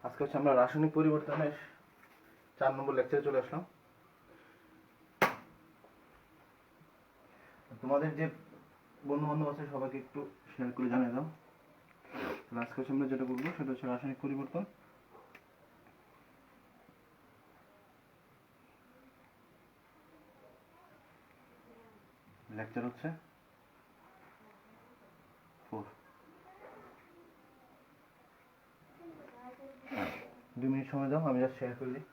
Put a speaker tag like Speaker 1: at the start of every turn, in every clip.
Speaker 1: আজকে হচ্ছে আমরা রাসায়নিক পরিবর্তনের 4 নম্বর লেকচারে চলে আসলাম। তোমাদের যে বন্ধু বান্ধব আছে সবাইকে একটু শেয়ার করে জানিয়ে দাও। আজকে হচ্ছে আমরা যেটা বলবো সেটা হচ্ছে রাসায়নিক পরিবর্তন। লেকচার হচ্ছে 4। 2 মিনিট সময় দাও, আমি জাস্ট শেয়ার করে দিই।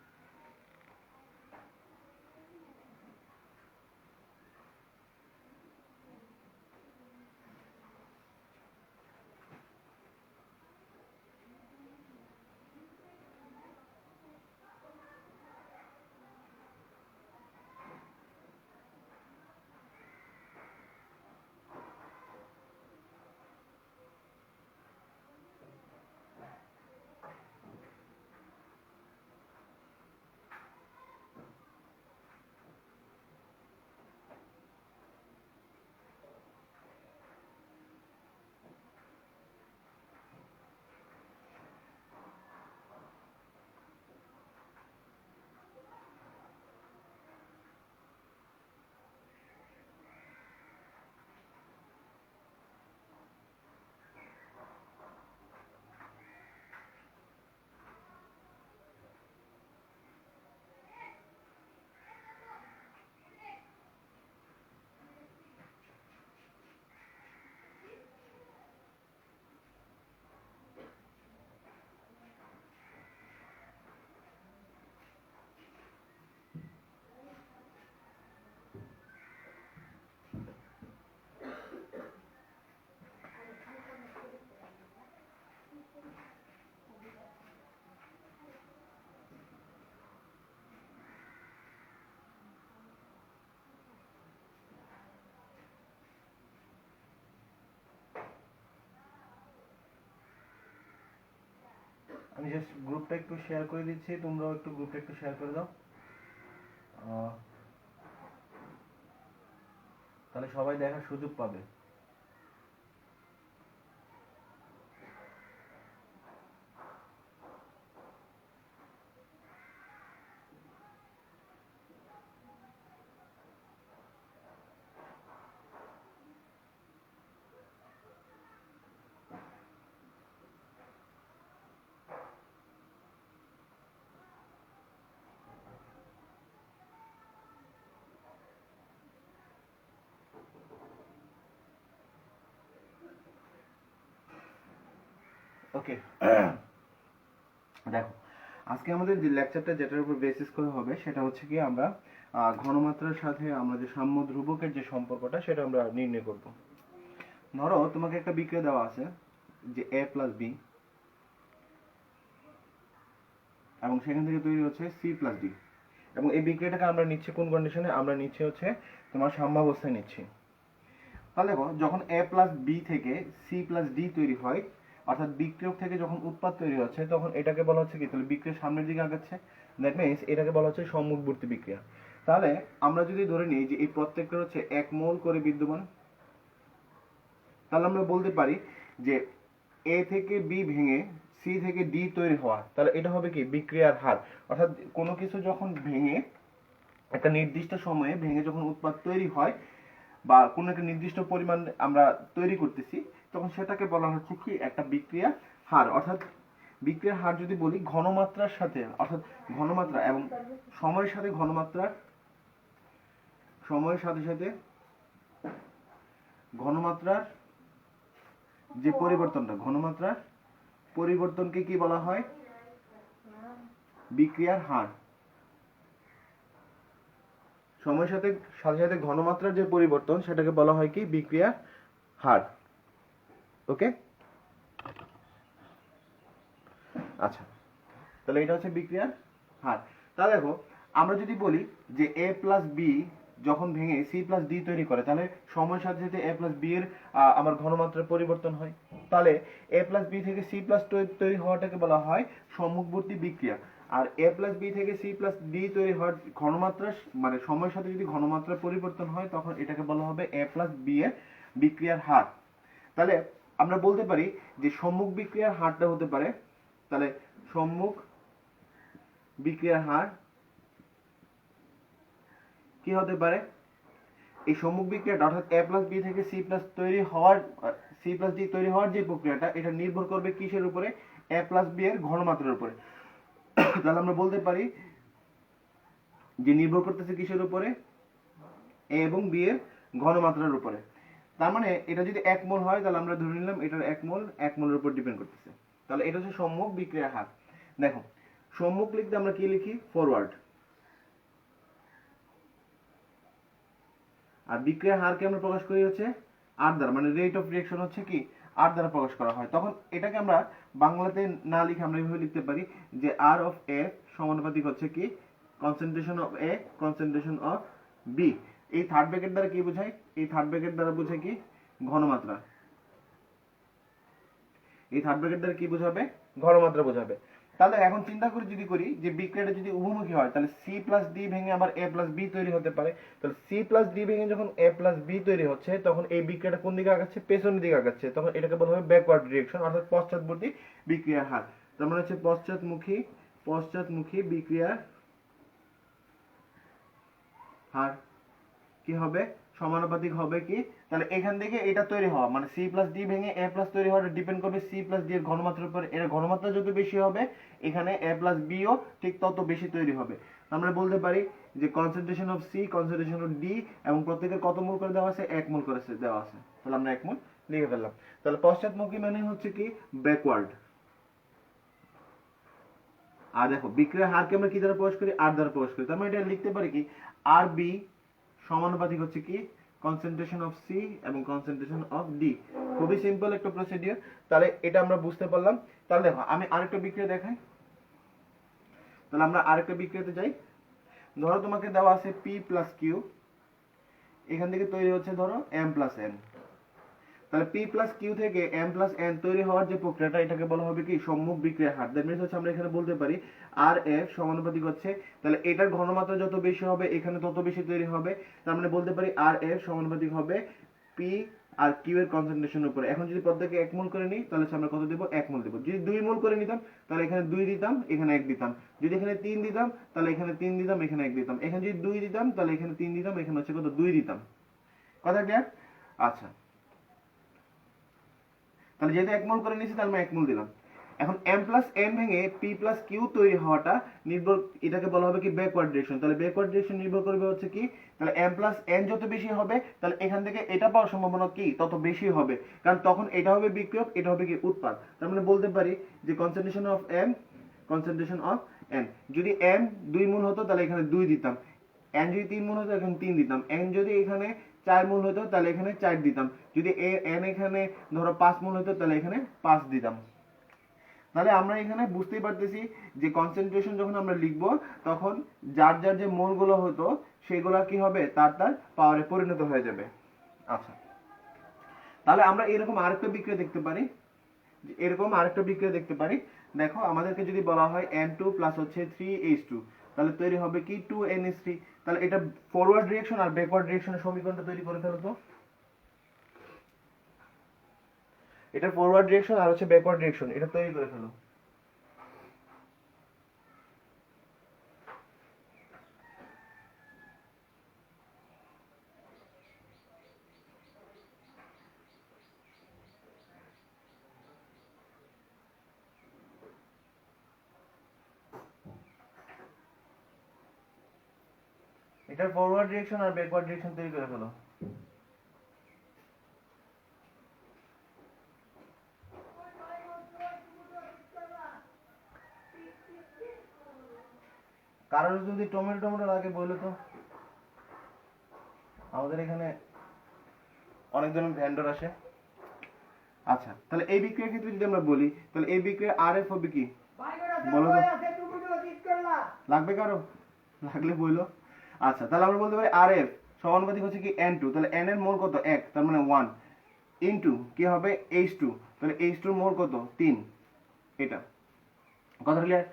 Speaker 1: আমি জাস্ট গ্রুপটা একটু শেয়ার করে দিচ্ছি, তোমরাও একটু গ্রুপটা একটু শেয়ার করে দাও, তাহলে সবাই দেখার সুযোগ পাবে। ওকে, দেখো আজকে আমাদের যে লেকচারটা যেটার উপর বেসিস করে হবে সেটা হচ্ছে কি আমরা ঘনমাত্রার সাথে আমরা যে সাম্য ধ্রুবকের যে সম্পর্কটা সেটা আমরা নির্ণয় করব। ধরো তোমাকে একটা বিক্রিয়া দেওয়া আছে যে a প্লাস বি, এবং সেখান থেকে তৈরি হচ্ছে সি প্লাস ডি, এবং এই বিক্রিয়াটাকে আমরা নিচ্ছি কোন কন্ডিশনে? আমরা নিচ্ছি হচ্ছে তোমার সাম্যাবস্থায় নিচ্ছি। তাহলে দেখো যখন a প্লাস বি থেকে সি প্লাস ডি তৈরি হয়, অর্থাৎ বিক্রিয়ক থেকে যখন উৎপাদ তৈরি হচ্ছে তখন এটাকে বলা হচ্ছে কি? তাহলে বিক্রিয়া সামনের দিকে আগাচ্ছে, দ্যাট মিনস এটাকে বলা হচ্ছে সম্মুখবর্তী বিক্রিয়া। তাহলে আমরা যদি ধরে নিই যে এই প্রত্যেকটা হচ্ছে 1 মোল করে বিদ্যমান, তাহলে আমরা বলতে পারি যে এ থেকে বি ভেঙে সি থেকে ডি তৈরি হওয়া, তাহলে এটা হবে কি? বিক্রিয়ার হার। অর্থাৎ কোনো কিছু যখন ভেঙে একটা নির্দিষ্ট সময়ে ভেঙে যখন উৎপাদ তৈরি হয় বা কোনো একটা নির্দিষ্ট পরিমাণ আমরা তৈরি করতেছি, তখন সেটাকে বলা হচ্ছে কি? একটা বিক্রিয়া হার। অর্থাৎ বিক্রিয়ার হার যদি বলি ঘনমাত্রার সাথে, অর্থাৎ ঘনমাত্রা এবং সময়ের সাথে সময়ের সাথে সাথে ঘনমাত্রার যে পরিবর্তনটা, ঘনমাত্রার পরিবর্তনকে কি বলা হয়? বিক্রিয়ার হার। সময়ের সাথে সাথে সাথে ঘনমাত্রার যে পরিবর্তন সেটাকে বলা হয় কি? বিক্রিয়ার হার। ওকে, আচ্ছা, তাহলে এটা হচ্ছে বিক্রিয়ার হার। তাহলে দেখো আমরা যদি বলি যে a প্লাস বি যখন ভেঙে সি প্লাস ডি তৈরি করে, তাহলে সময়ের সাথে সাথে a প্লাস বি এর আমার ঘনমাত্রার পরিবর্তন হয়। তাহলে a প্লাস বি থেকে সি প্লাস তৈরি হওয়াটাকে বলা হয় সম্মুখবর্তী বিক্রিয়া। আর a প্লাস বি থেকে সি প্লাস ডি তৈরি হওয়ার ঘনমাত্রা মানে সময়ের সাথে যদি ঘনমাত্রার পরিবর্তন হয় তখন এটাকে বলা হবে a প্লাস বি এর বিক্রিয়ার হার। তাহলে আমরা বলতে পারি যে সম্মুখ বিক্রিয়ার হারটা হতে পারে, তাহলে সম্মুখ বিক্রিয়ার হার কি হতে পারে? এই সম্মুখ বিক্রিয়াটা অর্থাৎ a প্লাস বি থেকে সি প্লাস ডি তৈরি হওয়ার যে প্রক্রিয়াটা, এটা নির্ভর করবে কিসের উপরে? a প্লাস বি এর ঘনমাত্রার উপরে। তাহলে আমরা বলতে পারি যে নির্ভর করতেছে কিসের উপরে? a এবং b এর ঘনমাত্রার উপরে। তার মানে এটা যদি 1 মোল হয় তাহলে আমরা ধরে নিলাম এটার 1 মোলের উপর ডিপেন্ড করতেছে। তাহলে এটা হচ্ছে সম্মুখ বিক্রিয়ার হার। দেখো, সম্মুখ লিখতে আমরা কি লিখি? ফরওয়ার্ড। আর বিক্রিয়ার হারকে আমরা প্রকাশ করি হচ্ছে আর দ্বারা, মানে রেট অফ রিঅ্যাকশন হচ্ছে কি আর দ্বারা প্রকাশ করা হয়। তখন এটাকে আমরা বাংলাতে না লিখে আমরা এইভাবে লিখতে পারি যে আর অফ এ সমানুপাতিক হচ্ছে কি concentration of A concentration of B. এই থার্ড ব্র্যাকেট দ্বারা কি বোঝায়? এই থার্ড ব্র্যাকেট দ্বারা বোঝায় কি ঘনমাত্রা। এই থার্ড ব্র্যাকেট দ্বারা কি বোঝাবে? ঘনমাত্রা বোঝাবে। তাহলে এখন চিন্তা করে যদি করি যে বিক্রিয়াটা যদি উভমুখী হয় তাহলে সি প্লাস ডি ভেঙে আবার এ প্লাস বি তৈরি হতে পারে। তাহলে সি প্লাস ডি ভেঙে যখন এ প্লাস বি তৈরি হচ্ছে তখন এই বিক্রিয়াটা কোন দিকে আগাচ্ছে? পেছনের দিকে আগাচ্ছে। তখন এটাকে বলা হবে ব্যাকওয়ার্ড রিঅ্যাকশন, অর্থাৎ পশ্চাৎবর্তী বিক্রিয়ার হার। তার মানে হচ্ছে পশ্চাৎমুখী বিক্রিয়ার হার কি হবে? সমানুপাতিক হবে কি? তাহলে এখান থেকে এটা তৈরি হওয়া মানে সি প্লাস ডি ভেঙে এ প্লাস তৈরি হওয়াটা ডিপেন্ড করবে সি প্লাস ডি এর ঘনমাত্রার উপর। এর ঘনমাত্রা যত বেশি হবে এখানে এ প্লাস বি ও ঠিক তত বেশি তৈরি হবে। আমরা বলতে পারি যে concentration of C concentration of D এবং প্রত্যেকের কত মোল করে দেওয়া আছে? 1 মোল করে দেওয়া আছে। তাহলে আমরা 1 মোল লিখে ফেললাম। তাহলে পশ্চাৎমুখী মানে হচ্ছে কি ব্যাকওয়ার্ড। আর দেখো বিক্রিয়ার হারকে আমরা কি দ্বারা প্রকাশ করি? আর দ্বারা প্রকাশ করি। তার মানে এটা লিখতে পারি কি আর বি সমানুপাতিক হচ্ছে কি কনসেন্ট্রেশন অফ সি এবং কনসেন্ট্রেশন অফ ডি। খুবই সিম্পল একটা প্রসিডিউর। তাহলে এটা আমরা বুঝতে পারলাম। তাহলে দেখো আমি আরেকটা বিক্রিয়া দেখাই। তাহলে আমরা আরেকটা বিক্রিয়াতে যাই। ধরো তোমাকে দেওয়া আছে পি প্লাস কিউ, এখান থেকে তৈরি হচ্ছে ধরো এম প্লাস এন। তাহলে পি প্লাস কিউ থেকে এম প্লাস এন তৈরি হওয়ার যে প্রক্রিয়াটা এটাকে বলা হবে কি সম্মুখ বিক্রিয়ার হার। দ্যাট মিনস হচ্ছে আমরা এখানে বলতে পারি আর এফ সমানুপাতিক হচ্ছে, তাহলে এটার ঘনমাত্রা যত বেশি হবে এখানে তত বেশি তৈরি হবে। তার মানে বলতে পারি আর এফ সমানুপাতিক হবে পি আর কিউ এর কনসেন্ট্রেশনের উপরে। এখন যদি প্রত্যেকে 1 মোল করে নিই তাহলে আমরা কত দেব? 1 মোল দেব। যদি 2 মোল করে নিতাম তাহলে এখানে 2 দিতাম, এখানে 1 দিতাম। যদি এখানে 3 দিতাম তাহলে এখানে 3 দিতাম, এখানে 1 দিতাম। এখানে যদি 2 দিতাম তাহলে এখানে 3 দিতাম, এখানে হচ্ছে কত? 2 দিতাম। কথা ক্লিয়ার? আচ্ছা, তাহলে যেহেতু 1 মোল করে নিয়েছি তাহলে আমি 1 মোল দিলাম। এখন m প্লাস n ভেঙে p প্লাস q তৈরি হওয়াটা নির্ভর, এটাকে বলা হবে কি ব্যাকওয়ার্ড ডিরেকশন। তাহলে ব্যাকওয়ার্ড ডিরেকশন নির্ভর করবে হচ্ছে কি, তাহলে m প্লাস n যত বেশি হবে তাহলে এখান থেকে এটা পাওয়ার সম্ভাবনা কি তত বেশি হবে, কারণ তখন এটা হবে বিক্রিয়ক, এটা হবে কি উৎপাদ। তার মানে বলতে পারি যে concentration of m concentration of n, যদি m 2 মোল হতো তাহলে এখানে 2 দিতাম, n যদি 3 মোল হতো এখানে 3 দিতাম, n যদি এখানে 4 মোল হতো তাহলে এখানে 4 দিতাম, যদি n এখানে ধরো 5 মোল হতো তাহলে এখানে 5 দিতাম। তাহলে আমরা এখানে বুঝতেই পারতেছি যে কনসেন্ট্রেশন যখন আমরা লিখবো তখন যার যার যে মোলগুলো হতো সেগুলো কি হবে তার তার পাওয়ারে পরিণত হয়ে যাবে। আচ্ছা, তাহলে আমরা এরকম আরেকটা বিক্রিয়া দেখতে পারি, দেখো আমাদেরকে যদি বলা হয় N2 প্লাস হচ্ছে 3H2, তাহলে তৈরি হবে কি 2NH3। তাহলে এটা ফরওয়ার্ড রিঅ্যাকশন আর ব্যাকওয়ার্ড রিঅ্যাকশনের সমীকরণটা তৈরি করে ফেলো তো। এটা ফরওয়ার্ড রিঅ্যাকশন আর হচ্ছে ব্যাকওয়ার্ড রিঅ্যাকশন, এটা তৈরি করে ফেলো। এটা ফরওয়ার্ড রিঅ্যাকশন আর ব্যাকওয়ার্ড রিঅ্যাকশন তৈরি করে ফেলো। কারোর যদি টমেটো লাগে বলো তো, আমাদের এখানে অনেক ধরনের ভেন্ডর আসে। আচ্ছা, তাহলে এই বিক্রিয়ার ক্ষেত্রে যদি আমরা বলি তাহলে এই বিক্রিয়া আরএফ হবে কি বলো তো, লাগবে কারো? লাগলে বইলো। আচ্ছা, তাহলে আমরা বলতে পারি আরএফ সমানুপাতিক হচ্ছে কি N2, তাহলে N এর মোল কত 1, তার মানে 1 ইনটু কি হবে H2, তাহলে H2 এর মোল কত 3, এটা কথা ক্লিয়ার?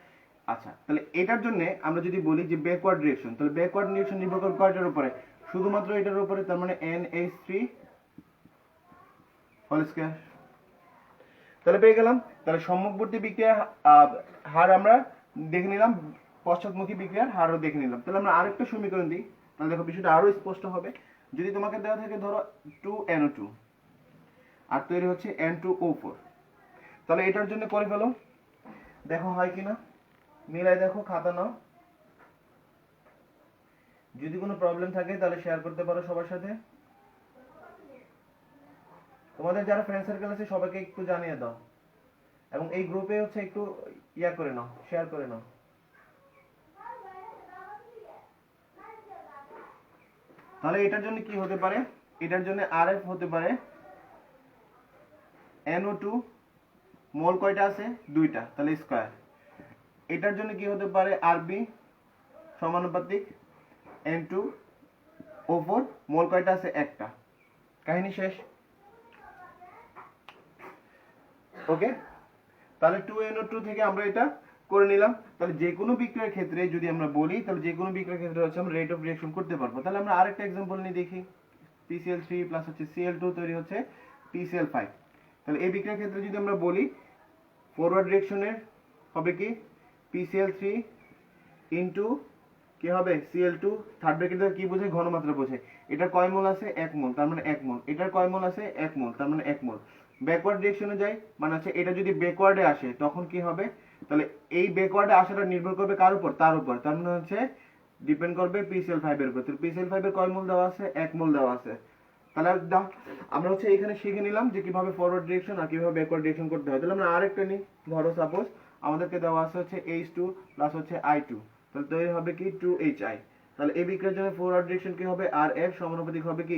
Speaker 1: আচ্ছা, তাহলে এটার জন্য আমরা যদি বলি যে ব্যাকওয়ার্ড রিঅ্যাকশন, তাহলে ব্যাকওয়ার্ড রিঅ্যাকশন নির্ভর করে কয়টার উপরে? শুধুমাত্র এটার উপরে, তার মানে NH3 হোল স্কয়ার। তাহলে পেয়ে গেলাম। তাহলে সম্মুখবর্তী বিক্রিয়ার হার আমরা দেখে নিলাম, পশ্চাৎমুখী বিক্রিয়ার হারও দেখে নিলাম। তাহলে আমরা আরেকটা সমীকরণ দিই, তাহলে দেখো বিষয়টা আরো স্পষ্ট হবে। যদি তোমাকে দেওয়া থাকে ধরো 2NO2 আর তৈরি হচ্ছে N2O4, তাহলে এটার জন্য করে ফেলো, দেখো হয় কিনা, মিলাই দেখো, খাতা নাও। যদি কোনো প্রবলেম থাকে তাহলে শেয়ার করতে পারো সবার সাথে। তোমাদের যারা ফ্রেন্ড সার্কেল আছে সবাইকে একটু জানিয়ে দাও, এবং এই গ্রুপে হচ্ছে একটু ইয়া করে নাও, শেয়ার করে নাও। তাহলে এটার জন্য কি হতে পারে, এটার জন্য RF হতে পারে NO2, মোল কয়টা আছে, 2টা, তাহলে স্কয়ার। এটার জন্য কি হতে পারে RB সমানুপাতিক N2O4, মোল কয়টা আছে, 1টা। কাহিনী শেষ। ওকে, তাহলে 2NO2 থেকে আমরা এটা করে নিলাম। তাহলে যে কোনো বিক্রিয়ার ক্ষেত্রে যদি আমরা বলি, তাহলে যে কোনো বিক্রিয়ার ক্ষেত্রে হচ্ছে আমরা রেট অফ রিঅ্যাকশন করতে পারবো। তাহলে আমরা আরেকটা एग्जांपल নিয়ে দেখি। PCl3 প্লাস হচ্ছে Cl2 তৈরি হচ্ছে PCl5। তাহলে এই বিক্রিয়ার ক্ষেত্রে যদি আমরা বলি, ফরওয়ার্ড রিঅ্যাকশনের হবে কি PCl3 ইনটু কি হবে Cl2, থার্ড ব্র্যাকেটে কি বোঝায়, ঘনমাত্রা বোঝায়। এটার কয় মোল আছে, 1 মোল, তার মানে 1 মোল। এটার কয় মোল আছে, 1 মোল, তার মানে 1 মোল। ব্যাকওয়ার্ড ডিরেকশনে যাই, মানে হচ্ছে এটা যদি ব্যাকওয়ার্ডে আসে তখন কি হবে, তাহলে এই ব্যাকওয়ার্ডে আসাটা নির্ভর করবে কার উপর, তার উপর, তার মানে হচ্ছে ডিপেন্ড করবে PCl5 এর উপর। তো PCl5 এর কয় মোল দেওয়া আছে, 1 মোল দেওয়া আছে। তাহলে আমরা হচ্ছে এখানে শিখে নিলাম যে কিভাবে ফরওয়ার্ড ডিরেকশন আর কিভাবে ব্যাকওয়ার্ড ডিরেকশন করতে হয়। তাহলে আমরা আরেকটা নিই, ধরো সাপোজ আমাদেরকে দেওয়া আছে হচ্ছে H2 প্লাস হচ্ছে I2, তাহলে তৈরি হবে কি 2HI। তাহলে এই বিক্রিয়ার জন্য ফরওয়ার্ড ডিরেকশন কি হবে, RF সমানুপাতিক হবে কি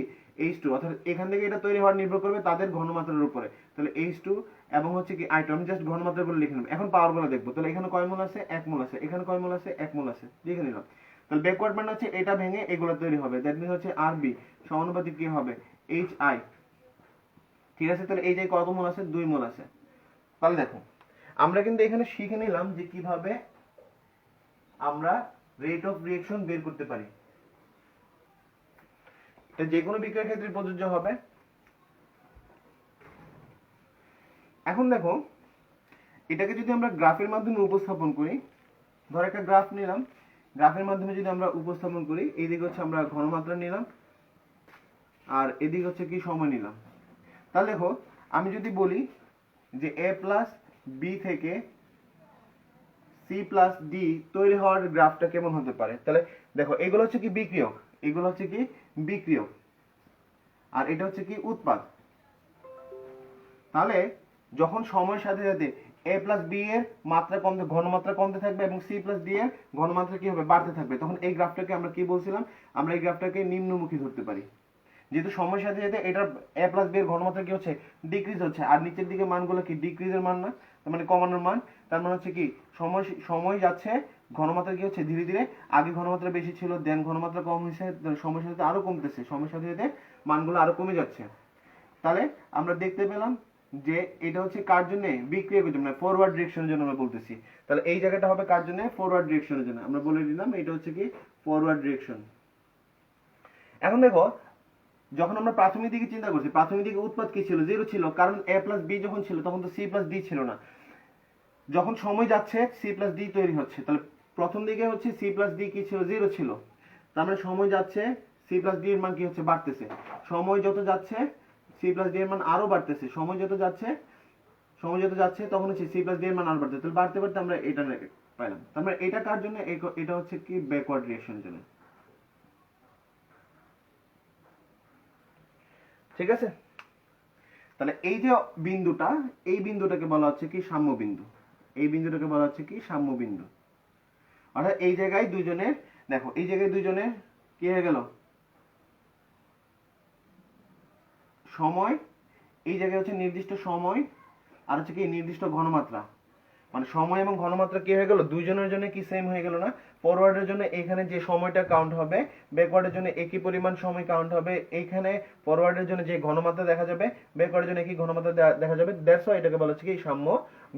Speaker 1: H2, অর্থাৎ এখান থেকে এটা তৈরি হওয়ার নির্ভর করবে তাদের ঘনমাত্রার উপরে। তাহলে H2 এবং হচ্ছে কি I2, আমি জাস্ট ঘনমাত্রা বলে লিখে নিলাম। এখন পাওয়ার গুলো দেখবো, তাহলে এখানে কয় মোল আছে, 1 মোল আছে, এখানে কয় মোল আছে, 1 মোল আছে, লিখে নিলাম। তাহলে ব্যাকওয়ার্ড মানে হচ্ছে এটা ভেঙে এগুলো তৈরি হবে, দ্যাট মিন্স হচ্ছে RB সমানুপাতিক কি হবে HI। ঠিক আছে, তাহলে এই যে কত মোল আছে, 2 মোল আছে। তাহলে দেখো আমরা কিন্তু এখানে শিখে নিলাম যে কিভাবে আমরা রেট অফ রিঅ্যাকশন বের করতে পারি। এটা যে কোনো বিক্রিয়ার ক্ষেত্রে প্রযোজ্য হবে। এখন দেখো এটাকে যদি আমরা গ্রাফের মাধ্যমে উপস্থাপন করি, ধর একটা গ্রাফ নিলাম, গ্রাফের মাধ্যমে যদি আমরা উপস্থাপন করি, এইদিকে হচ্ছে আমরা ঘনমাত্রা নিলাম আর এদিকে হচ্ছে কি সময় নিলাম। তাহলে দেখো আমি যদি বলি যে A প্লাস B থেকে C প্লাস D তৈরি হওয়ার গ্রাফটা কেমন হতে পারে, তাহলে দেখো এগুলো হচ্ছে কি বিক্রিয়ক, এগুলো হচ্ছে কি বিক্রিয়ক, আর এটা হচ্ছে কি উৎপাদ। তাহলে যখন সময়ের সাথে সাথে A প্লাস B এর মাত্রা কমতে, ঘনমাত্রা কমতে থাকবে এবং C প্লাস D এর ঘনমাত্রা কি হবে, বাড়তে থাকবে, তখন এই গ্রাফটাকে আমরা কি বলছিলাম, আমরা এই গ্রাফটাকে নিম্নমুখী ধরতে পারি। যেহেতু সময়ের সাথে সাথে এটার A প্লাস B এর ঘনমাত্রা কি হচ্ছে, ডিক্রিজ হচ্ছে, আর নিচের দিকে মানগুলো কি ডিক্রিজের মান না, তার মানে কমানোর মান। তার মানে হচ্ছে কি সময় যাচ্ছে, ঘনমাত্রা কি হচ্ছে ধীরে ধীরে, আগে ঘনমাত্রা বেশি ছিল, দেন ঘনমাত্রা কম হয়েছে, সময়ের সাথে আরো কমতেছে, সময়ের সাথে সাথে মানগুলো আরো কমে যাচ্ছে। তাহলে আমরা দেখতে পেলাম যে এটা হচ্ছে কার জন্য, বিক্রিয়ার জন্য, ফরওয়ার্ড ডিরেকশনের জন্য আমরা বলতেছি। তাহলে এই জায়গাটা হবে কার জন্য, ফরওয়ার্ড ডিরেকশনের জন্য। আমরা বলে দিলাম এটা হচ্ছে কি ফরওয়ার্ড ডিরেকশন। এখন দেখো যখন আমরা প্রাথমিক দিকে চিন্তা করছি, প্রাথমিক দিকে উৎপাদ কি ছিল, 0 ছিল, কারণ A প্লাস B যখন ছিল তখন তো C প্লাস D ছিল না। যখন সময় যাচ্ছে C প্লাস D তৈরি হচ্ছে, তাহলে প্রথম দিকে হচ্ছে C প্লাস D কি ছিল, 0 ছিল, তার মানে সময় যাচ্ছে C প্লাস D এর মান কি হচ্ছে, বাড়তেছে। সময় যত যাচ্ছে C প্লাস D এর মান আরো বাড়তেছে, সময় যত যাচ্ছে তখন হচ্ছে C প্লাস D এর মান আরো বাড়তেছে, তাহলে বাড়তে বাড়তে আমরা এটা পাইলাম। তার মানে এটা কার জন্য, এটা হচ্ছে কি ব্যাকওয়ার্ড রিঅ্যাকশনের জন্য। ঠিক আছে, তাহলে এই যে বিন্দুটা, এই বিন্দুটাকে বলা হচ্ছে কি সাম্য বিন্দু, এই বিন্দুটাকে বলা হচ্ছে কি সাম্য বিন্দু। অর্থাৎ এই জায়গায় দুজনের, দেখো এই জায়গায় দুজনের কি হয়ে গেল, সময়, এই জায়গায় হচ্ছে নির্দিষ্ট সময় আর হচ্ছে কি নির্দিষ্ট ঘনমাত্রা, মানে সময় এবং ঘনমাত্রা কি হয়ে গেল, দুইজনের জন্য কি সেম হয়ে গেল না। ফরওয়ার্ডের জন্য এখানে যে সময়টা কাউন্ট হবে, ব্যাকওয়ার্ডের জন্য একই পরিমাণ সময় কাউন্ট হবে। এইখানে ফরওয়ার্ডের জন্য যে ঘনমাত্রা দেখা যাবে, ব্যাকওয়ার্ডের জন্য একই ঘনমাত্রা দেখা যাবে, দ্যাটস হোয়াই এটাকে বলা হচ্ছে কি সাম্য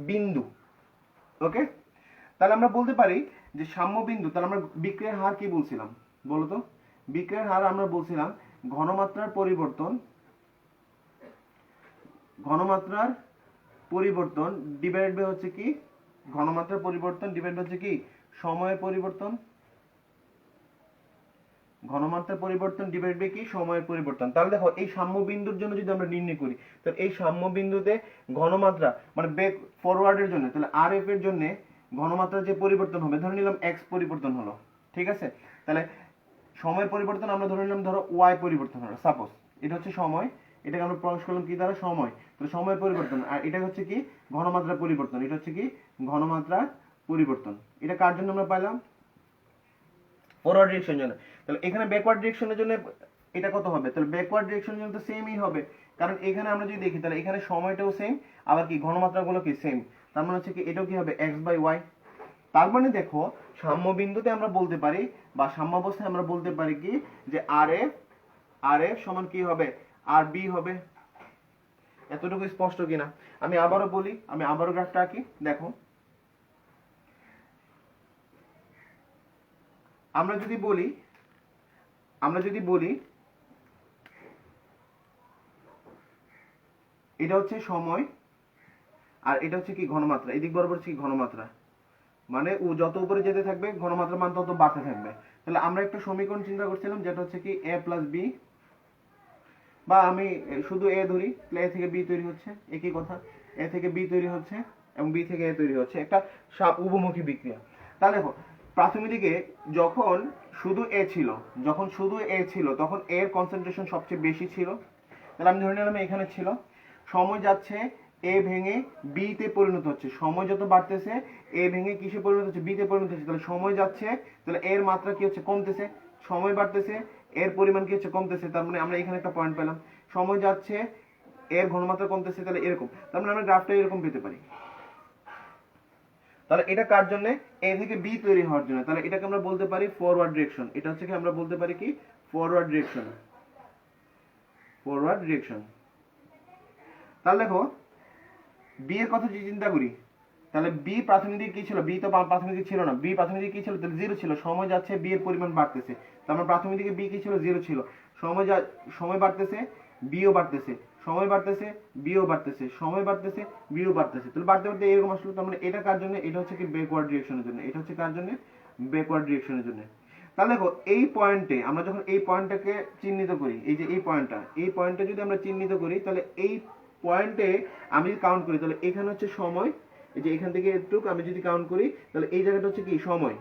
Speaker 1: বিন্দু। ওকে, তাহলে আমরা বলতে পারি যে সাম্য বিন্দু, তাহলে আমরা বিক্রিয়ার হার কি বলছিলাম বলো তো, বিক্রিয়ার হার আমরা বলছিলাম ঘনমাত্রার পরিবর্তন, ঘনমাত্রার পরিবর্তন ডিভাইড বাই হচ্ছে কি ঘনমাত্রার পরিবর্তন ডিভাইড হচ্ছে কি সময়ের পরিবর্তন, ঘনমাত্রার পরিবর্তন ডিভাইড বাই কি সময়ের পরিবর্তন। তাহলে দেখো এই সাম্য বিন্দুর জন্য যদি আমরা নির্ণয় করি, তাহলে এই সাম্য বিন্দুতে ঘনমাত্রা মানে ব্যাক ফরওয়ার্ডের জন্য, তাহলে আর এফ এর জন্য ঘনমাত্রার যে পরিবর্তন হবে, ধরে নিলাম এক্স পরিবর্তন হলো, ঠিক আছে। তাহলে সময়ের পরিবর্তন আমরা ধরে নিলাম ধরো ওয়াই পরিবর্তন হলো, সাপোজ এটা হচ্ছে সময়, এটাকে আমরা প্রকাশ করলাম কি দ্বারা সময়, তাহলে সময়ের পরিবর্তন। আর এটা হচ্ছে কি ঘনমাত্রার পরিবর্তন, এটা হচ্ছে কি ঘনমাত্রার পরিবর্তন। এটা কার জন্য আমরা পাইলাম? ফরওয়ার্ড ডিরেকশনের জন্য। তাহলে এখানে ব্যাকওয়ার্ড ডিরেকশনের জন্য এটা কত হবে? তাহলে ব্যাকওয়ার্ড ডিরেকশনের জন্য তো সেমই হবে, কারণ এখানে আমরা যদি দেখি তাহলে এখানে সময়টাও সেম, আবার কি ঘনমাত্রাগুলো কি সেম। তার মানে হচ্ছে কি এটাও কি হবে এক্স বাই ওয়াই। তার মানে দেখো সাম্য বিন্দুতে আমরা বলতে পারি বা সাম্য অবস্থায় আমরা বলতে পারি কি যে আর এফ সমান কি হবে আর বি হবে। এতটুকু স্পষ্ট কিনা? আমি আবারও বলি, আমি আবারও গ্রাফটা আঁকি। দেখো আমরা যদি বলি এটা হচ্ছে সময় আর এটা হচ্ছে কি ঘনমাত্রা, এদিক বরাবর হচ্ছে কি ঘনমাত্রা, মানে ও যত উপরে যেতে থাকবে ঘনমাত্রার মান তত বাড়তে থাকবে। তাহলে আমরা একটা সমীকরণ চিন্তা করছিলাম যেটা হচ্ছে কি a প্লাস বি, বা আমি শুধু এ ধরি, তাহলে এ থেকে বি তৈরি হচ্ছে, একই কথা, এ থেকে বি তৈরি হচ্ছে এবং বি থেকে এ তৈরি হচ্ছে, একটা উভমুখী বিক্রিয়া। তাহলে দেখো প্রাথমিক দিকে যখন শুধু এ ছিল তখন এর কনসেন্ট্রেশন সবচেয়ে বেশি ছিল। তাহলে আমি ধরে নিলাম এখানে ছিল, সময় যাচ্ছে এ ভেঙে বি তে পরিণত হচ্ছে, সময় যত বাড়তেছে এ ভেঙে কিসে পরিণত হচ্ছে? বি তে পরিণত হচ্ছে। তাহলে সময় যাচ্ছে, তাহলে এর মাত্রা কি হচ্ছে? কমতেছে। সময় বাড়তেছে, এর পরিমাণ কি হচ্ছে? কমতেছে। তার মানে আমরা এখানে একটা পয়েন্ট পেলাম, সময় যাচ্ছে এর ঘনমাত্রা কমতেছে, তাহলে এরকম। তার মানে আমরা গ্রাফটা এরকম পেতে পারি। তাহলে এটা কার জন্য? এ থেকে বি তৈরি হওয়ার জন্য। তাহলে এটাকে আমরা বলতে পারি ফরওয়ার্ড ডিরেকশন। এটা হচ্ছে কি আমরা বলতে পারি কি ফরওয়ার্ড ডিরেকশন, ফরওয়ার্ড ডিরেকশন। তাহলে দেখো বি এর কথা যদি চিন্তা করি, তাহলে বি প্রাথমিক দিকে কি ছিল? বি তো প্রাথমিক দিকে ছিল না, বি প্রাথমিক দিকে কি ছিল? তাহলে জিরো ছিল। সময় যাচ্ছে বি এর পরিমাণ বাড়তেছে, তার মানে প্রাথমিক দিকে বি কি ছিল? জিরো ছিল। সময় বাড়তেছে, বিও বাড়তেছে, সময় বাড়তেছে, বিও বাড়তেছে, সময় বাড়তেছে, বিও বাড়তেছে, তাহলে বাড়তে বাড়তে এরকম আসলো। তার মানে এটা কার জন্য? এটা হচ্ছে কি ব্যাকওয়ার্ড ডিরেকশনের জন্য। এটা হচ্ছে কার জন্য? ব্যাকওয়ার্ড ডিরেকশনের জন্য। তাহলে দেখো এই পয়েন্টে আমরা যখন এই পয়েন্টটাকে চিহ্নিত করি, এই যে এই পয়েন্টটা যদি আমরা চিহ্নিত করি, তাহলে এই পয়েন্টে আমি যদি কাউন্ট করি, তাহলে এখানে হচ্ছে সময়, এই যে এখান থেকে এটুকু আমি যদি কাউন্ট করি, তাহলে এই জায়গাটা হচ্ছে কি সময়,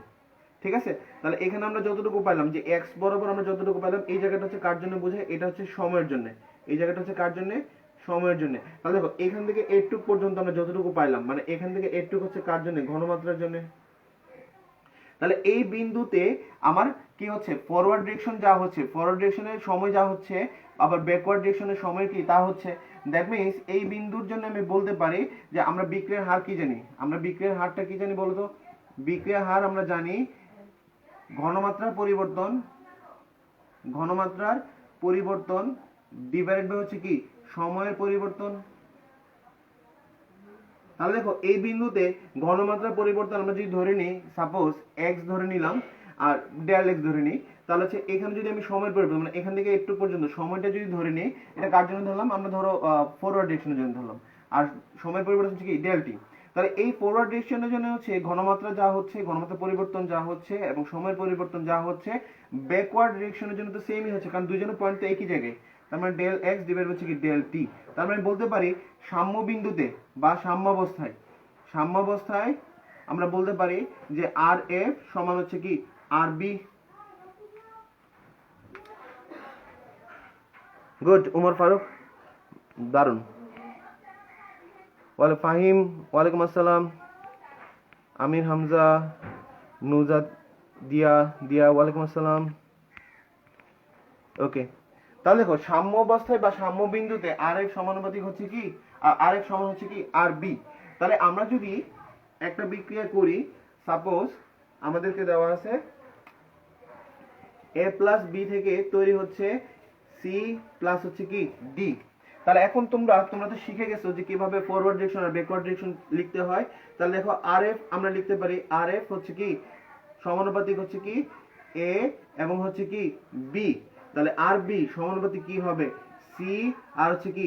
Speaker 1: ঠিক আছে। তাহলে এখানে আমরা যতটুকু পাইলাম যে এক্স বরাবর আমরা যতটুকু পাইলাম, এই জায়গাটা হচ্ছে কার জন্য বোঝায়? এটা হচ্ছে সময়ের জন্য। এই জায়গাটা হচ্ছে কার জন্য? সময়ের জন্য। তাহলে দেখো এখান থেকে এটুক পর্যন্ত আমরা যতটুকু পাইলাম, মানে এখান থেকে এটুক হচ্ছে কার জন্য? ঘনমাত্রার জন্য। তাহলে এই বিন্দুতে আমার কি হচ্ছে? ফরওয়ার্ড ডিরেকশন যা হচ্ছে, ফরওয়ার্ড ডিরেকশনের সময় যা হচ্ছে, আবার ব্যাকওয়ার্ড ডিরেকশনের সময় কি তা হচ্ছে। দ্যাট মিন্স এই বিন্দুর জন্য আমি বলতে পারি যে আমরা বিক্রিয়ার হার কি জানি? আমরা বিক্রিয়ার হারটা কি জানি বলতো? বিক্রিয়ার হার আমরা জানি ঘনমাত্রার পরিবর্তন ডিভাইডেড বাই হচ্ছে কি সময়ের পরিবর্তন। তাহলে দেখো এই বিন্দুতে ঘনমাত্রার পরিবর্তন আমরা যদি ধরে নিই, সাপোজ এক্স ধরে নিলাম আর ডেল এক্স ধরে নিই, তাহলে হচ্ছে এখানে যদি আমি সময়ের পরিবর্তন মানে এখান থেকে একটু পর্যন্ত সময়টা যদি ধরে নিই, এটা কার জন্য ধরলাম? আমরা ধরো ফরওয়ার্ড ডিরেকশনের জন্য ধরলাম, আর সময়ের পরিবর্তন হচ্ছে কি ডেল টি। তাহলে এই ফরওয়ার্ড ডিরেকশনের জন্য হচ্ছে ঘনমাত্রা যা হচ্ছে, ঘনমাত্রা পরিবর্তন যা হচ্ছে এবং সময়ের পরিবর্তন যা হচ্ছে, ব্যাকওয়ার্ড ডিরেকশনের জন্য তো সেমই হচ্ছে, কারণ দুইজনের পয়েন্ট তো একই জায়গায়। তার মানে ডেল এক্স ডিভাইড হচ্ছে কি ডেল টি। তার মানে বলতে পারি সাম্য বিন্দুতে বা সাম্যাবস্থায় আমরা বলতে পারি যে আর এফ সমান হচ্ছে কি আর বি। গুড উমর ফারুক, দারুন। ফাহিম, ওয়ালাইকুম আসসালাম। আমির হামজা, নুজাত, দিয়া ওয়ালাইকুম আসসালাম। ওকে, তাহলে দেখো সাম্য অবস্থায় বা সাম্য বিন্দুতে আর এফ সমানুপাতিক হচ্ছে কি আর এফ সমান হচ্ছে কি আর বি। তাহলে আমরা যদি একটা বিক্রিয়া করি, সাপোজ আমাদেরকে দেওয়া আছে এ প্লাস বি থেকে তৈরি হচ্ছে সি প্লাস হচ্ছে কি ডি। তাহলে এখন তোমরা তো শিখে গেছো যে কিভাবে ফরওয়ার্ড ডিরেকশন আর ব্যাকওয়ার্ড ডিরেকশন লিখতে হয়। তাহলে দেখো আর এফ আমরা লিখতে পারি, আর এফ হচ্ছে কি সমানুপাতিক হচ্ছে কি এ এবং হচ্ছে কি বি। তাহলে আর বি সমানুপাতিক কি হবে? সি আর হচ্ছে কি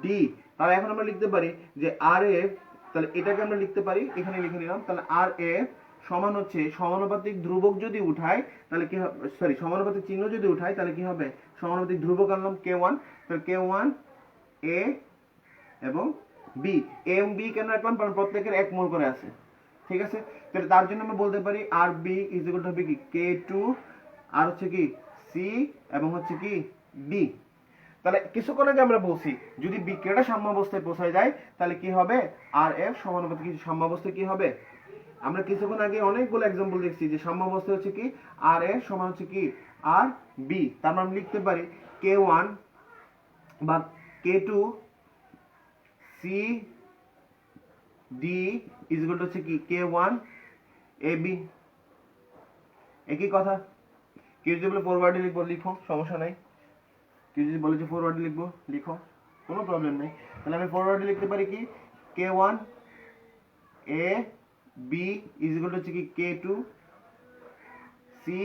Speaker 1: ডি। তাহলে এখন আমরা লিখতে পারি যে আর এফ, তাহলে এটাকে আমরা লিখতে পারি, এখানে লিখে নিলাম, তাহলে আর এফ সমান হচ্ছে সমানুপাতিক ধ্রুবক যদি উঠাই তাহলে কি হবে, সরি সমানুপাতিক চিহ্ন যদি উঠাই তাহলে কি হবে, সমানুপাতিক ধ্রুবক আনলাম k1, তাহলে k1 a এবং বি, এ এবং বি কেন রাখলাম, কারণ প্রত্যেকের এক মোল করে আছে, ঠিক আছে। তাহলে তার জন্য আমরা বলতে পারি আর বি ইজ ইকুয়াল টু হবে কি k2 আর হচ্ছে কি সি এবং হচ্ছে কি ডি। তাহলে কিছুক্ষণ আগে আমরা বলছি যদি বিক্রিয়াটা সাম্যাবস্থায় পৌঁছায় যায় তাহলে কি হবে, আর এফ সমানুপাতিক সাম্যাবস্থায় কি হবে, আমরা কিছুক্ষণ আগে অনেকগুলো এক্সাম্পল দেখছি যে সাম্যাবস্থায় হচ্ছে কি আর এফ সমান হচ্ছে কি আর বি, তারপর আমরা লিখতে পারি k1 বা k2 C D is equal to হচ্ছে কি k1 এ বি। একই কথা, কেউ যদি বলে ফরওয়ার্ডে লিখবো লিখো, সমস্যা নাই, কেউ যদি বলে যে ফরওয়ার্ডে লিখবো লিখো, কোনো প্রবলেম নেই। তাহলে আমি ফরওয়ার্ডে লিখতে পারি কি k1 A B is equal to হচ্ছে কি k2 সি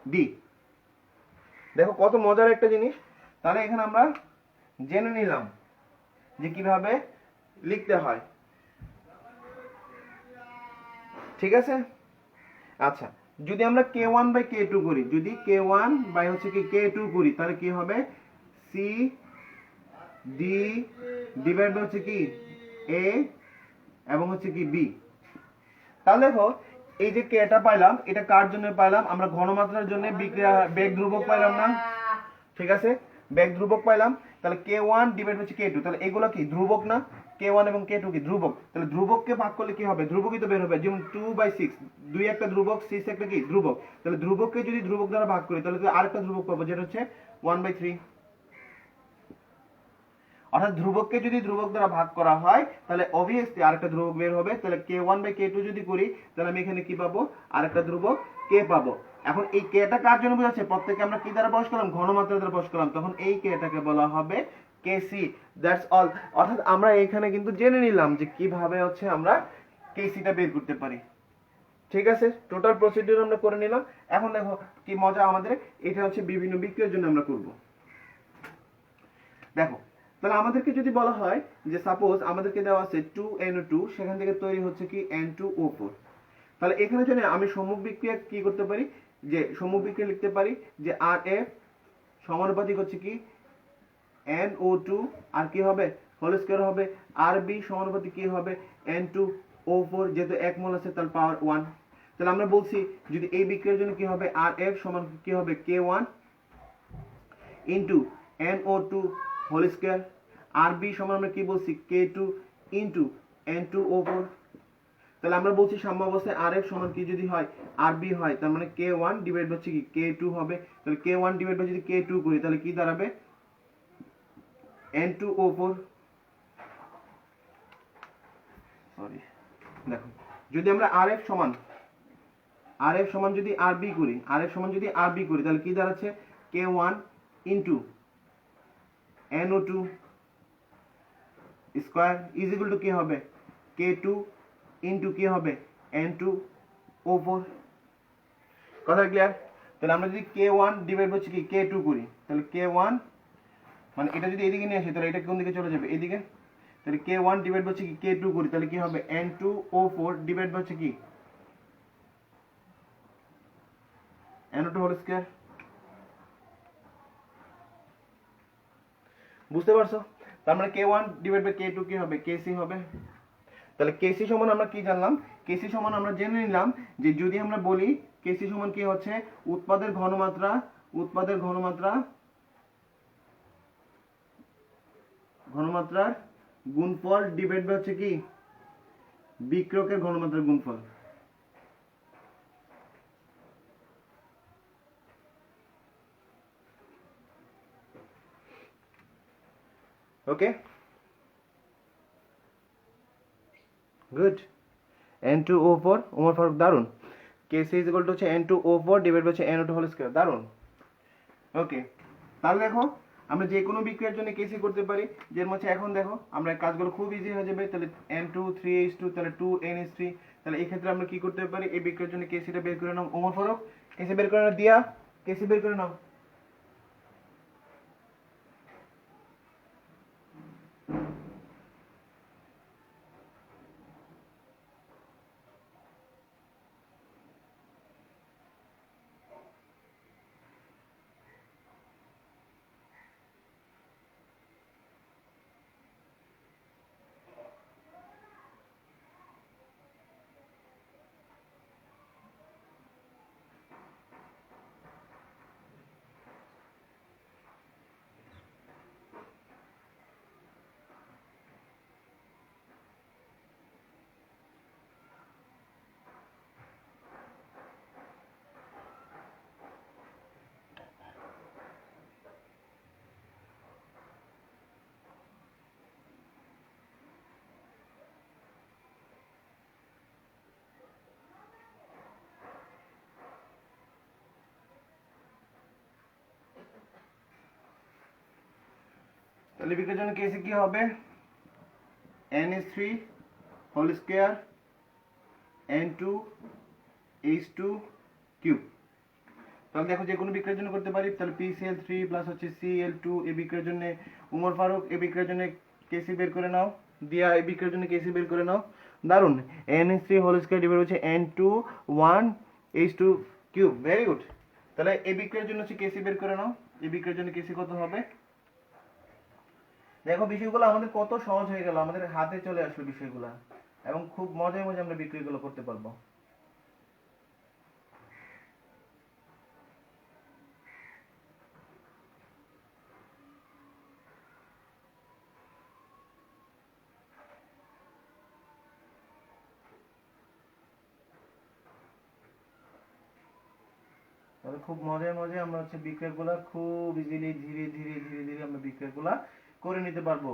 Speaker 1: ডি। দেখো কত মজার একটা জিনিস। তাহলে এখানে আমরা জেনে নিলাম যে কিভাবে লিখতে হয়, ঠিক আছে। আচ্ছা, যদি আমরা k1 বাই k2 করি, যদি k1 বাই হচ্ছে কি k2 করি তাহলে কি হবে, সি ডি ডিভাইড বাই হচ্ছে কি এ এবং হচ্ছে কি বি। তাহলে দেখো এই যে কেটা পাইলাম এটা কার জন্য পাইলাম, আমরা ঘনমাত্রার জন্য বিক্রিয়া বেগ ধ্রুবক পাইলাম না, ঠিক আছে, বেগ ধ্রুবক পাইলাম। তাহলে k1 ডিভাইড হচ্ছে k2, তাহলে এগুলো কি ধ্রুবক না, k1 এবং k2 কি ধ্রুবক, তাহলে ধ্রুবককে ভাগ করলে কি হবে, ধ্রুবকই তো বের হবে, যেমন 2/6, 2 একটা ধ্রুবক 6 একটা কি ধ্রুবক, তাহলে ধ্রুবককে যদি ধ্রুবক দ্বারা ভাগ করি তাহলে আরেকটা ধ্রুবক পাবো যেটা হচ্ছে 1/3। অর্থাৎ ধ্রুবককে যদি ধ্রুবক দ্বারা ভাগ করা হয় তাহলে অবভিয়াসলি আরেকটা ধ্রুবক বের হবে, তাহলে k1 বাই k2 যদি করি তাহলে আমি এখানে কি পাবো, আরেকটা ধ্রুবক k পাবো। এখন এই kটা কার জন্য বোঝাচ্ছে, প্রত্যেককে আমরা কি দ্বারা প্রকাশ করলাম, ঘনমাত্রা দ্বারা প্রকাশ করলাম, তখন এই kটাকে বলা হবে kc, দ্যাটস অল। অর্থাৎ আমরা এখানে কিন্তু জেনে নিলাম যে কিভাবে হচ্ছে আমরা kcটা বের করতে পারি, ঠিক আছে। টোটাল প্রসিডিউর আমরা করে নিলাম। এখন দেখো কি মজা আমাদের, এটা হচ্ছে বিভিন্ন বিক্রিয়ার জন্য আমরা করব। দেখো তাহলে আমাদেরকে যদি বলা হয় যে সাপোজ আমাদেরকে দেওয়া আছে 2NO2, সেখান থেকে তৈরি হচ্ছে কি N2O4, তাহলে এখানে জানি আমি সম্মুখ বিক্রিয়া কি করতে পারি, যে সম্মুখ বিক্রিয়া লিখতে পারি যে RF সমানুপাতিক হচ্ছে কি NO2 আর কি হবে হোল স্কয়ার হবে, RB সমানুপাতিক কি হবে N2O4, যেহেতু এক মোল আছে তার পাওয়ার 1। তাহলে আমরা বলছি যদি এই বিক্রিয়ার জন্য কি হবে, RF সমান কি হবে K1 into NO2 whole square, RB সমান আমরা কি বলছি K2 ইনটু N2O4। তাহলে আমরা বলছি সাম্যাবস্থায় RF সমান কি যদি হয় RB হয়, তার মানে K1 ডিভাইড হচ্ছে কি K2 হবে, তাহলে K1 ডিভাইড বাই যদি K2 করি তাহলে কি দাঁড়াবে N2O4। সরি, দেখো যদি আমরা RF সমান যদি RB করি, RF সমান যদি RB করি তাহলে কি দাঁড়াচ্ছে K1 into NO2 square is equal two কি হবে K2 ইনটু কি হবে N2O4। কথা ক্লিয়ার? তাহলে আমরা যদি K1 ডিভাইড হচ্ছে কি K2 করি তাহলে K1 মানে এটা যদি এদিকে নিয়ে আসি তাহলে এটা কোন দিকে চলে যাবে, এদিকে, তাহলে K1 ডিভাইড হচ্ছে কি K2 করি তাহলে কি হবে N2O4 ডিভাইড হচ্ছে কি NO2 হোল স্কয়ার। বুঝতে পারছো? তার মানে K1 ডিভাইড বাই K2 কি হবে Kc হবে। তাহলে Kc সমান আমরা কি জানলাম, Kc সমান আমরা জেনে নিলাম যে যদি আমরা বলি Kc সমান কি হচ্ছে উৎপাদের ঘনমাত্রার গুণফল ডিভাইড বাই হচ্ছে কি বিক্রিয়কের ঘনমাত্রার গুণফল। ওকে, গুড। N2O4 ওমর ফারুক, দারুন। Kc ইজ ইকুয়াল টু হচ্ছে N2O4 ডিভাইড বাই হচ্ছে NO2 হোল স্কয়ার, দারুন। ওকে, তাহলে দেখো আমরা যে কোনো বিক্রিয়ার জন্য Kc করতে পারি, যের মধ্যে এখন দেখো আমরা কাজগুলো খুব ইজি হয়ে যাবে। তাহলে N2 3H2 তাহলে 2NH3, তাহলে এই ক্ষেত্রে আমরা কি করতে পারি, এই বিক্রিয়ার জন্য Kcটা বের করে নাও। ওমর ফারুক Kc বের করে নাও, দিয়া Kc বের করে নাও। তাহলে বিক্রিয়ার জন্য কেসি কি হবে NH3 whole square N2 H2 cube. তাহলে দেখো যে কোনো বিক্রিয়ার জন্য করতে পারি। তাহলে PCl3 প্লাস হচ্ছে Cl2 এই বিক্রিয়ার জন্য উমর ফারুক এই বিক্রিয়ার জন্য কেসি বের করে নাও, দিয়া এই বিক্রিয়ার জন্য কেসি বের করে নাও। দারুন, NH3 হোল স্কয়ার ডিভাইড হচ্ছে N2 1 H2 cube. Very good. তাহলে এই বিক্রিয়ার জন্য হচ্ছে কেসি বের করে নাও। এই বিক্রিয়ার জন্য কেসি কত হবে? দেখো বিষয়গুলো আমাদের কত সহজ হয়ে গেল, আমাদের হাতে চলে আসলো বিষয়গুলো, এবং খুব মজায় মজায় আমরা বিক্রিয়াগুলো করতে পারবো। তাহলে খুব মজায় মজায় আমরা হচ্ছে বিক্রিয়াগুলো খুব ইজিলি ধীরে ধীরে ধীরে ধীরে আমরা বিক্রিয়াগুলো করে নিতে পারবো।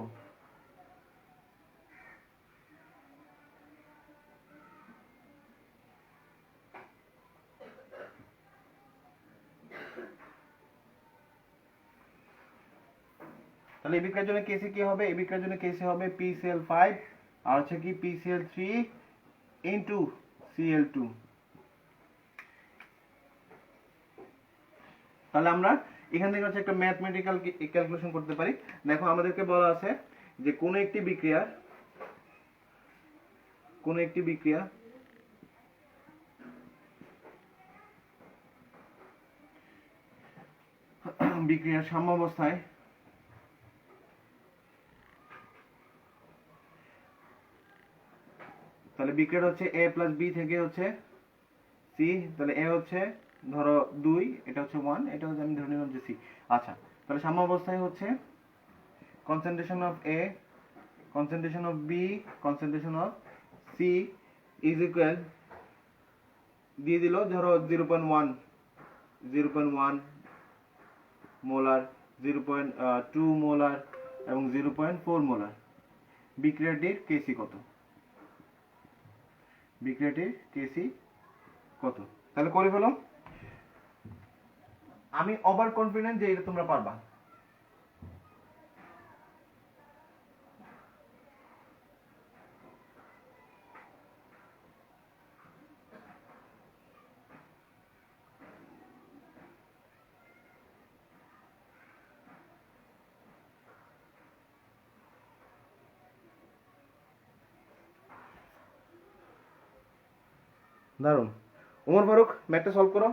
Speaker 1: তাহলে এই বিক্রিয়ার জন্য কেসি কি হবে? এই বিক্রিয়ার জন্য কেসি হবে PCl5 আর হচ্ছে কি PCl3 ইনটু Cl2। তাহলে আমরা এখান থেকে হচ্ছে একটা ম্যাথমেটিক্যাল ক্যালকুলেশন করতে পারি। দেখো আমাদেরকে বলা আছে যে কোন একটি বিক্রিয়া বিক্রিয়ার সাম্যাবস্থায় তাহলে বিক্রিয়াটা হচ্ছে A প্লাস B থেকে হচ্ছে C। তাহলে A হচ্ছে ধরো 2, এটা হচ্ছে 1, এটা হচ্ছে আমি ধরে নিলাম যে C। আচ্ছা, তাহলে সাম্যাবস্থায় হচ্ছে concentration of A, concentration of B, concentration of C is equal দিয়ে দিল ধরো 0.1 মোলার, 0.2 মোলার এবং 0.4 মোলার। বিক্রিয়াটির কেসি কত? তাহলে করে ফেলো। আমি ওভার কনফিডেন্ট যে এটা তোমরা পারবা। দারুন। ওমর ফারুক ম্যাথটা সলভ করো।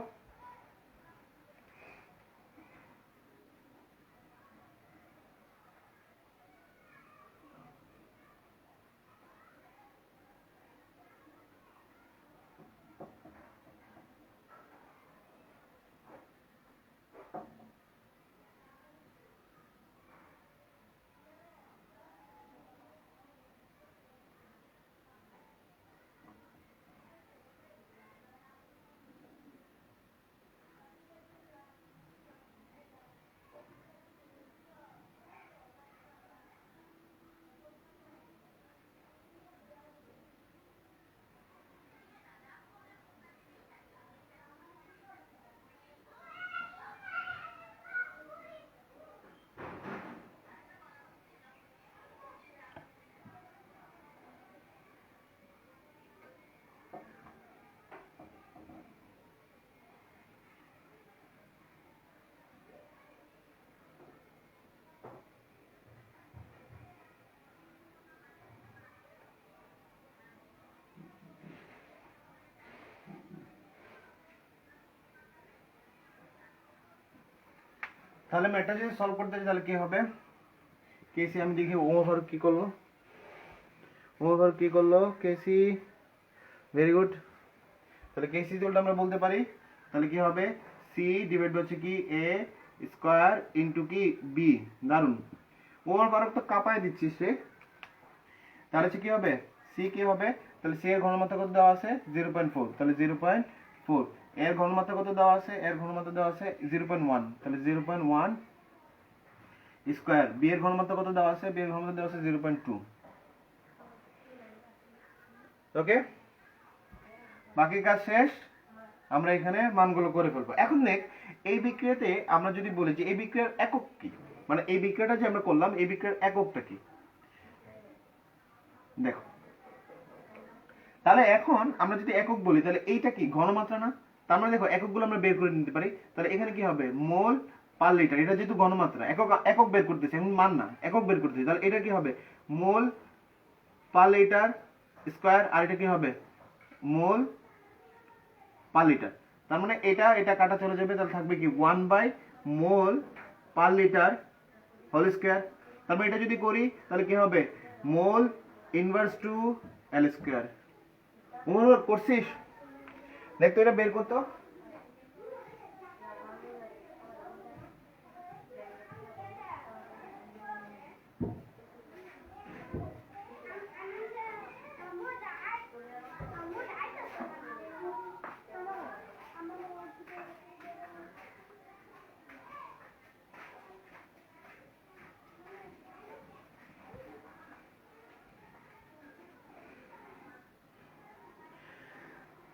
Speaker 1: তাহলে ম্যাথটা যদি সলভ করতে চাই তাহলে কি হবে? কেসি আমি দেখি ওমর ফারুক কি করলো। কেসি ভেরি গুড। তাহলে কেসি উল্টা আমরা বলতে পারি তাহলে কি হবে? সি ডিভাইড হচ্ছে কি A স্কয়ার ইনটু কি B। দারুন, ওমর ফারুক তো কাঁপায় দিচ্ছিস রে। তাহলে হচ্ছে কি হবে? সি কি হবে? তাহলে সি এর ঘনমাত্রা কত দেওয়া আছে? 0.4। তাহলে 0.4 এর ঘনমাত্রা কত দেওয়া আছে? এর ঘনমাত্রা দেওয়া আছে 0.1। তাহলে 0.1 স্কয়ার। বি এর ঘনমাত্রা কত দেওয়া আছে? বি এর ঘনমাত্রা দেওয়া আছে 0.2। ওকে, বাকি কাজ শেষ। আমরা এখানে মানগুলো করে ফেলবো। এখন দেখ এই বিক্রিয়াতে আমরা যদি বলি যে এই বিক্রিয়ার একক কি, মানে এই বিক্রিয়াটা যে আমরা করলাম এই বিক্রিয়ার এককটা কি দেখো। তাহলে এখন আমরা যদি একক বলি তাহলে এইটা কি ঘনমাত্রা না? তার মানে দেখো এককগুলো আমরা বের করে নিতে পারি। তাহলে এখানে কি হবে মোল পার লিটার, এটা যেহেতু ঘনমাত্রা একক একক বের করতেছে এখন মান না একক বের করতেছে, তাহলে এটা কি হবে মোল পার লিটার স্কয়ার, আর এটা কি হবে মোল পার লিটার। তার মানে এটা এটা কাটা চলে যাবে, তাহলে থাকবে কি 1 মোল পার লিটার হোল স্কয়ার। তার মানে এটা যদি করি তাহলে কি হবে মোল ইনভার্স টু এল স্কয়ার। অনুরোধ করছিস দেখতো এটা বের করতো।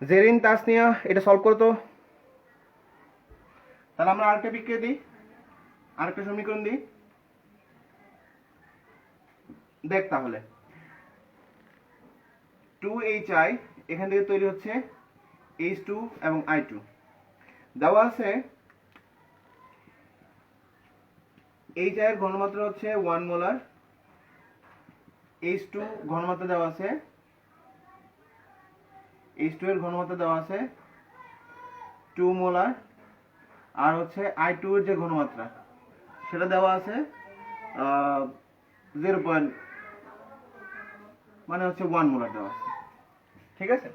Speaker 1: জেরিন তাসনিয়া এটা সলভ করতো। তাহলে আমরা আরেকটা বিক্রিয়া দিই, আরেকটা সমীকরণ দিই। দেখ তাহলে 2HI এখান থেকে তৈরি হচ্ছে H2 এবং I2, দেওয়া আছে HI এর ঘনমাত্রা হচ্ছে 1 মোলার, H2 ঘনমাত্রা দেওয়া আছে, H2 এর ঘনমাত্রা দেওয়া আছে 2 মোলার, আর হচ্ছে I2 এর যে ঘনমাত্রা সেটা দেওয়া আছে 0. মানে হচ্ছে 1 মোলার দেওয়া আছে। ঠিক আছে,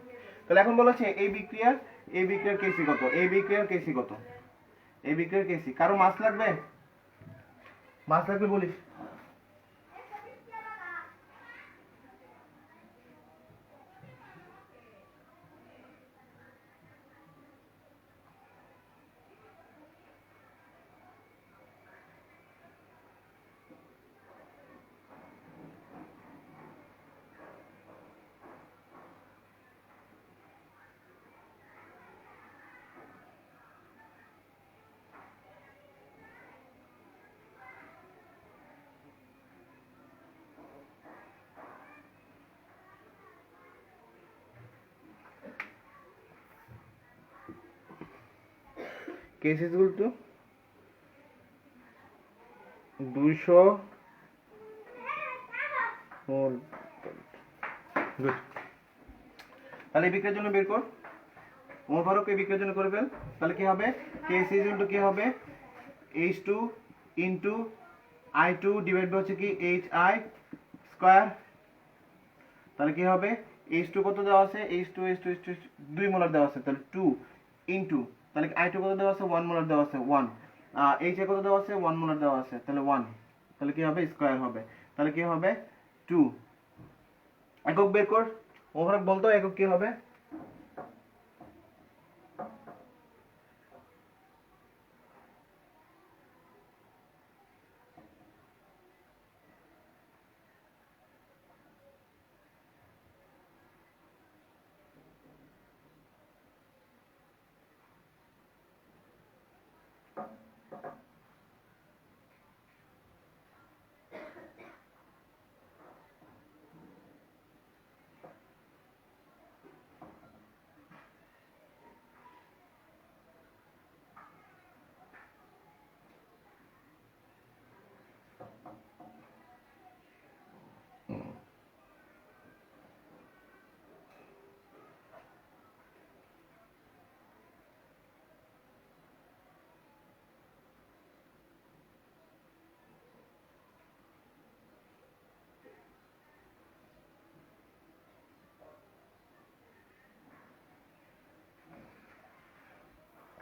Speaker 1: তাহলে এখন বলা হচ্ছে এই বিক্রিয়ার কেসি কত, এই বিক্রিয়ার কেসি কত, এই বিক্রিয়ার কেসি। কারো মাস লাগবে? মাস লাগবে বলিস। Case is equal two 200 mole. Good, তাহলে এই বিক্রিয়ার জন্য বের কর অনুভারক, এই বিক্রিয়ার জন্য করে ফেল। তাহলে কি হবে কেস ইজ ইকুয়াল টু কি হবে H2 into I2 divide by হচ্ছে কি HI স্কয়ার। তাহলে কি হবে H2 কত দেওয়া আছে, H2 2 মোলার দেওয়া আছে, তাহলে 2 ইনটু তাহলে I2 কত দেওয়া আছে 1 মোলার দেওয়া আছে 1, HI কত দেওয়া আছে 1 মোলার দেওয়া আছে, তাহলে 1, তাহলে কি হবে স্কয়ার হবে। তাহলে কি হবে 2। একক বের কর ওভারঅল বলতো একক কি হবে।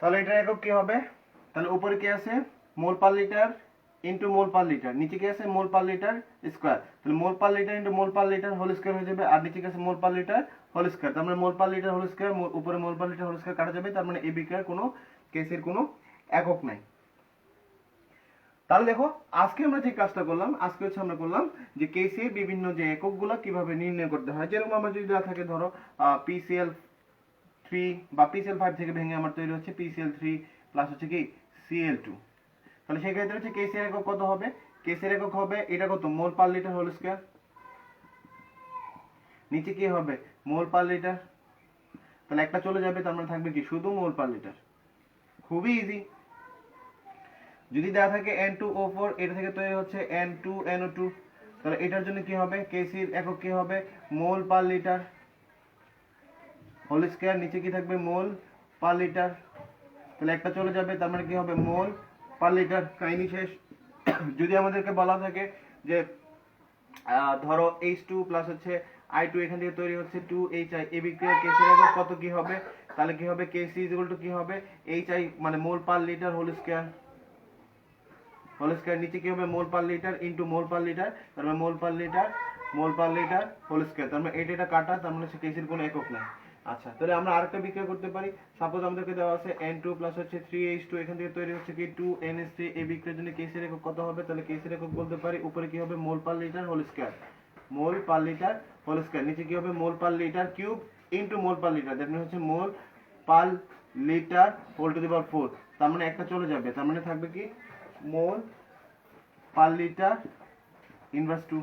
Speaker 1: তাহলে এটা একক কি হবে, তাহলে উপরে কি আছে মোল per litre into mole per litre, নিচে কি আছে মোল পার লিটার স্কয়ার, তাহলে মোল per litre into mole per litre whole square হয়ে যাবে, আর নিচে কি আছে মোল পার লিটার হোল স্কয়ার। তার মানে মোল পার লিটার হোল স্কয়ার উপরে মোল পার লিটার হোল স্কয়ার কাটা যাবে, তার মানে এই বিক্রিয়ার কোনো কেসের কোনো একক নাই। তাহলে দেখো আজকে আমরা যে কাজটা করলাম, আজকে হচ্ছে আমরা করলাম যে কেসের বিভিন্ন যে এককগুলো কিভাবে নির্ণয় করতে হয়। যেরকম আমার যদি দেওয়া থাকে ধরো PCl3 বা PCl5 থেকে ভেঙে আমার তৈরি হচ্ছে PCl3 প্লাস হচ্ছে কি Cl2, তাহলে সেক্ষেত্রে হচ্ছে কেসি এর একক কত হবে, কেসি এর একক হবে এটা কত, মোল পার লিটার হোল স্কয়ার, নিচে কি হবে মোল পার লিটার, তাহলে একটা চলে যাবে, তার মানে থাকবে কি শুধু মোল পার লিটার। খুবই ইজি। যদি দেওয়া থাকে N2O4, এটা থেকে তৈরি হচ্ছে N2NO2, তাহলে এটার জন্য কি হবে, কেসি এর একক কি হবে mole per litre whole square, নিচে কি থাকবে মোল পার লিটার, তাহলে একটা চলে যাবে, তার মানে কি হবে মোল পার লিটার, কাহিনী শেষ। যদি আমাদেরকে বলা থাকে যে ধরো H2 প্লাস হচ্ছে I2 এখান থেকে তৈরি হচ্ছে 2HI, এই বিক্রিয়ার কেসি এর একক কত কি হবে, তাহলে কি হবে কেসি ইজ ইকুয়াল টু কি হবে HI মানে মোল পার লিটার হোল স্কয়ার, নিচে কি হবে mole per litre into mole per litre, তার মানে মোল পার লিটার হোল স্কয়ার, তার মানে এটা কাটা, তার মানে হচ্ছে কেসির কোনো একক নাই। আচ্ছা, তাহলে আমরা আরেকটা বিক্রিয়া করতে পারি। সাপোজ আমাদেরকে দেওয়া আছে N2 প্লাস হচ্ছে 3H2, এখান থেকে তৈরি হচ্ছে কি 2NH3, এই বিক্রিয়ার জন্য কেসির একক কত হবে, তাহলে কেসির একক বলতে পারি উপরে কি হবে mole per litre whole square, নিচে কি হবে mole per litre cube into mole per litre, that means হচ্ছে mole per litre whole to the power 4, তার মানে একটা চলে যাবে, তার মানে থাকবে কি মোল পার লিটার ইনভার্স 2,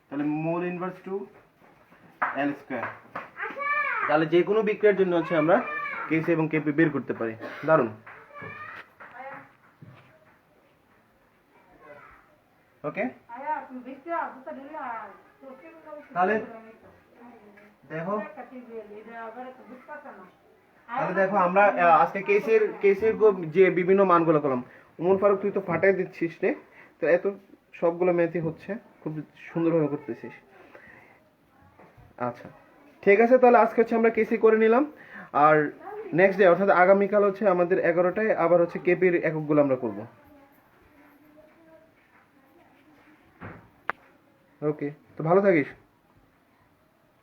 Speaker 1: তাহলে মোল ইনভার্স 2 L স্কয়ার। তাহলে যে কোনো বিক্রিয়ার জন্য হচ্ছে আমরা কেসি এবং কেপি বের করতে পারি। দারুন। ওকে, তাহলে দেখো আমরা আজকে কেসির যে বিভিন্ন মানগুলো করলাম। উমর ফারুক তুই তো ফাটাই দিচ্ছিস রে, তো এত সবগুলো ম্যাথই হচ্ছে, খুব সুন্দরভাবে করতেছিস। আচ্ছা ঠিক আছে, তাহলে আজকে হচ্ছে আমরা কেসি করে নিলাম, আর নেক্সট ডে অর্থাৎ আগামীকাল হচ্ছে আমাদের 11টায় আবার হচ্ছে কেপির এককগুলো আমরা করব। ওকে, তো ভালো থাকিস।